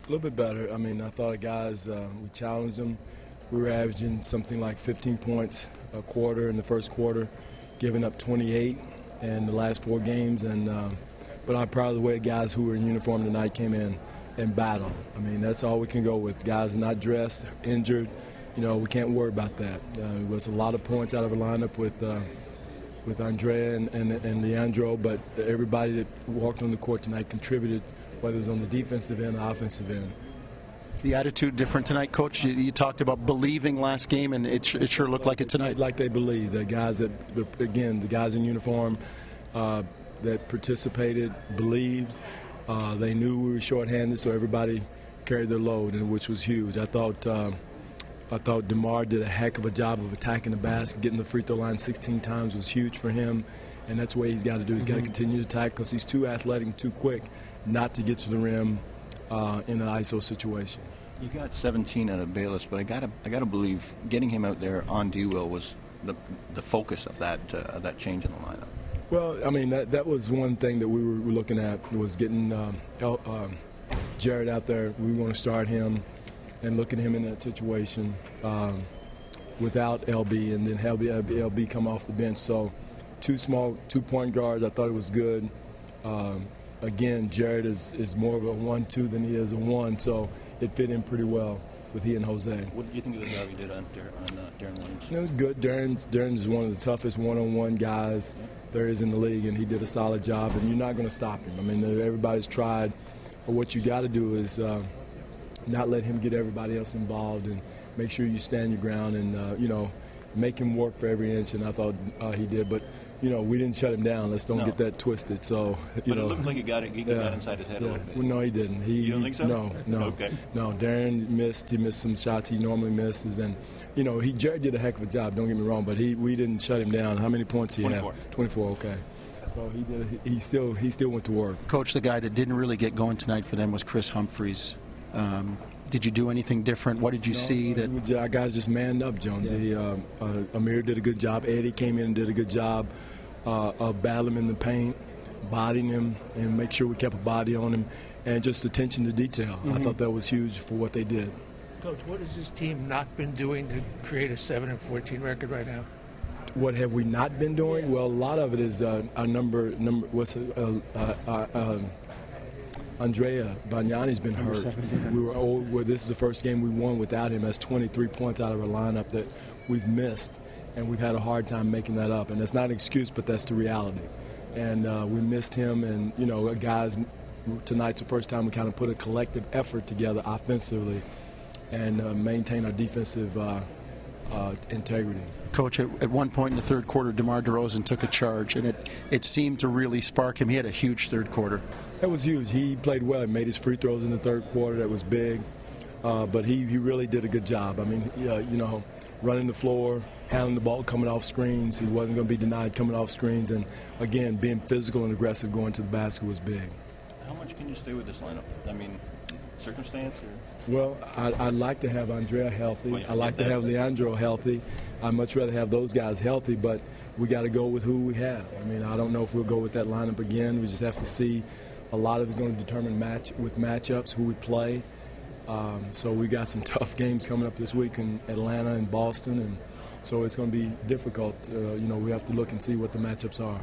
A little bit better. I mean, I thought the guys, we challenged them. We were averaging something like 15 points a quarter in the first quarter, giving up 28 in the last 4 games. But I'm proud of the way guys who were in uniform tonight came in and battled. I mean, that's all we can go with. Guys not dressed, injured. You know, we can't worry about that. It was a lot of points out of our lineup with Andrea and Leandro, but everybody that walked on the court tonight contributed, whether it was on the defensive end or offensive end. The attitude different tonight, Coach? You talked about believing last game, and it sure looked like it tonight. Like they believe. The guys that, again, the guys in uniform that participated believed. They knew we were shorthanded, so everybody carried their load, which was huge. I thought DeMar did a heck of a job of attacking the basket, getting the free throw line 16 times was huge for him, and that's what he's got to do. He's got to continue to attack because he's too athletic, too quick not to get to the rim in an ISO situation. You got 17 out of Bayless, but I gotta believe getting him out there on D-Will was the focus of that change in the lineup. Well, I mean, that was one thing that we were looking at, was getting Jared out there. We want to start him and look at him in that situation without LB, and then have LB come off the bench. So 2 point guards, I thought it was good. Again, Jared is more of a 1-2 than he is a 1, so it fit in pretty well with he and Jose. What did you think of the job you did on Darren Williams? It was good. Darren is one of the toughest one-on-one guys there is in the league, and he did a solid job, and you're not going to stop him. I mean, everybody's tried. But what you got to do is not let him get everybody else involved, and make sure you stand your ground and, you know, make him work for every inch, and I thought he did. But, you know, we didn't shut him down. Let's don't get that twisted. So, you know. But it looked like he got inside his head a little bit. Well, no, he didn't. You don't think so? No. Okay. No, Darren missed. He missed some shots he normally misses. And, you know, Jared did a heck of a job, don't get me wrong, but we didn't shut him down. How many points he 24. had? 24, okay. So he still went to work. Coach, the guy that didn't really get going tonight for them was Chris Humphreys. Did you do anything different? What did you see? Our guys just manned up, Jones. Yeah. Amir did a good job. Eddie came in and did a good job of battling him in the paint, bodying him, and make sure we kept a body on him, and just attention to detail. I thought that was huge for what they did. Coach, what has this team not been doing to create a 7-14 record right now? What have we not been doing? Yeah. Well, a lot of it is our number. What's it? Andrea Bagnani's been hurt. We were old. Well, this is the first game we won without him. That's 23 points out of our lineup that we've missed, and we've had a hard time making that up. And that's not an excuse, but that's the reality. And we missed him. And you know, guys, tonight's the first time we kind of put a collective effort together offensively, and maintain our defensive integrity. Coach, at one point in the third quarter, DeMar DeRozan took a charge, and it seemed to really spark him. He had a huge third quarter. That was huge. He played well. He made his free throws in the third quarter. That was big. But he really did a good job. I mean, you know, running the floor, handling the ball, coming off screens. He wasn't going to be denied coming off screens. And, again, being physical and aggressive going to the basket was big. How much can you stay with this lineup? I mean, circumstance? Or? Well, I'd like to have Andrea healthy. Well, yeah, I'd like to have Leandro healthy. I'd much rather have those guys healthy, but we got to go with who we have. I mean, I don't know if we'll go with that lineup again. We just have to see. A lot of it's going to determine matchups, who we play. So we got some tough games coming up this week in Atlanta and Boston, and so it's going to be difficult. You know, we have to look and see what the matchups are.